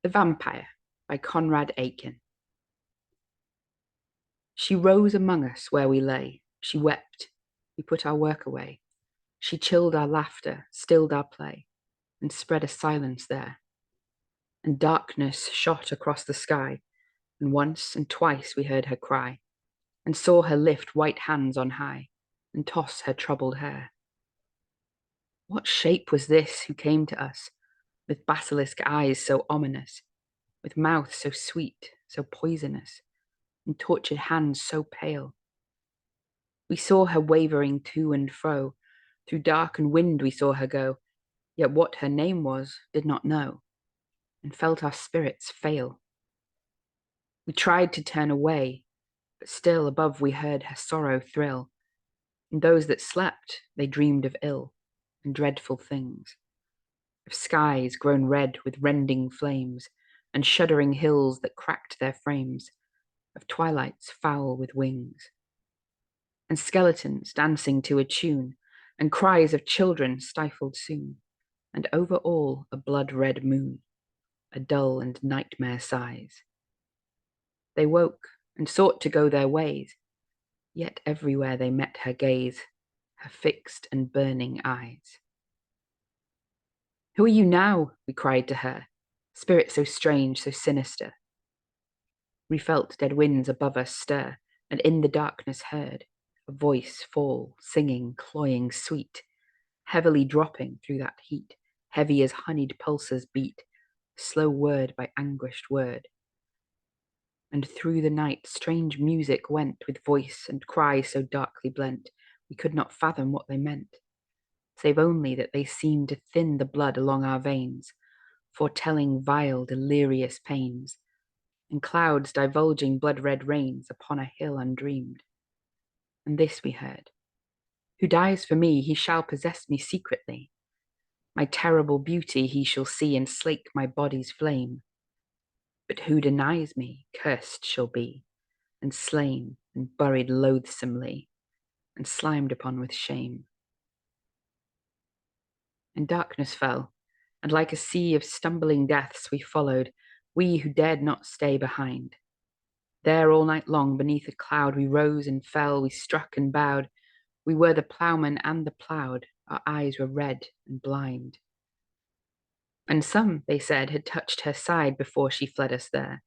The Vampire by Conrad Aiken. She rose among us where we lay. She wept. We put our work away. She chilled our laughter, stilled our play, and spread a silence there. And darkness shot across the sky, and once and twice we heard her cry, and saw her lift white hands on high, and toss her troubled hair. What shape was this who came to us, with basilisk eyes so ominous, with mouth so sweet, so poisonous, and tortured hands so pale? We saw her wavering to and fro, through dark and wind we saw her go, yet what her name was did not know, and felt our spirits fail. We tried to turn away, but still above we heard her sorrow thrill, and those that slept, they dreamed of ill and dreadful things, of skies grown red with rending flames, and shuddering hills that cracked their frames, of twilights foul with wings, and skeletons dancing to a tune, and cries of children stifled soon, and over all a blood-red moon, a dull and nightmare sighs. They woke and sought to go their ways, yet everywhere they met her gaze, her fixed and burning eyes. Who are you now? We cried to her, spirit so strange, so sinister. We felt dead winds above us stir, and in the darkness heard a voice fall, singing, cloying, sweet, heavily dropping through that heat, heavy as honeyed pulses beat, slow word by anguished word. And through the night strange music went, with voice and cry so darkly blent, we could not fathom what they meant, save only that they seemed to thin the blood along our veins, foretelling vile, delirious pains, and clouds divulging blood-red rains upon a hill undreamed. And this we heard: who dies for me, he shall possess me secretly. My terrible beauty he shall see, and slake my body's flame. But who denies me, cursed shall be, and slain, and buried loathsomely, and slimed upon with shame. And darkness fell, and like a sea of stumbling deaths we followed, we who dared not stay behind. There all night long beneath a cloud we rose and fell, we struck and bowed. We were the ploughman and the ploughed, our eyes were red and blind. And some, they said, had touched her side before she fled us there,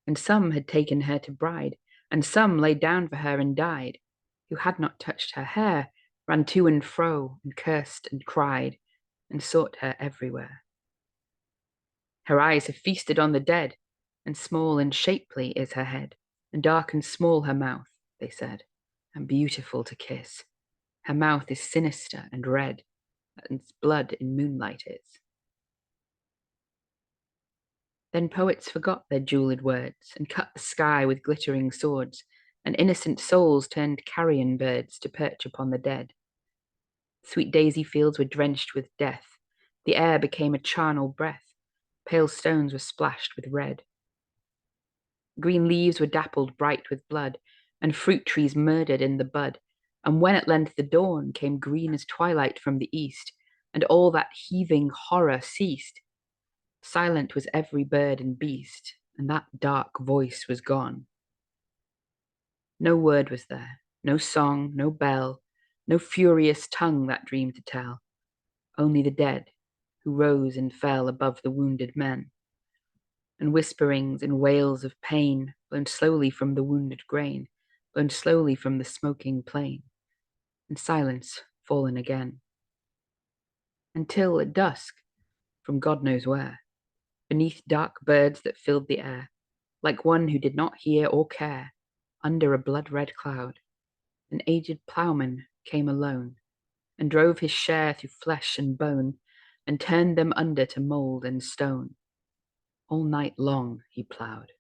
and some had taken her to bride, and some laid down for her and died. Who had not touched her hair ran to and fro, and cursed and cried, and sought her everywhere. Her eyes have feasted on the dead, and small and shapely is her head, and dark and small her mouth, they said, and beautiful to kiss. Her mouth is sinister and red, and blood in moonlight is. Then poets forgot their jeweled words, and cut the sky with glittering swords, and innocent souls turned carrion birds to perch upon the dead. Sweet daisy fields were drenched with death, the air became a charnel breath, pale stones were splashed with red. Green leaves were dappled bright with blood, and fruit trees murdered in the bud. And when at length the dawn came green as twilight from the east, and all that heaving horror ceased, silent was every bird and beast, and that dark voice was gone. No word was there, no song, no bell, no furious tongue that dream to tell, only the dead, who rose and fell above the wounded men, and whisperings and wails of pain, blown slowly from the wounded grain, blown slowly from the smoking plain, and silence fallen again. Until at dusk, from God knows where, beneath dark birds that filled the air, like one who did not hear or care, under a blood-red cloud, an aged ploughman came alone, and drove his share through flesh and bone, and turned them under to mould and stone. All night long he ploughed.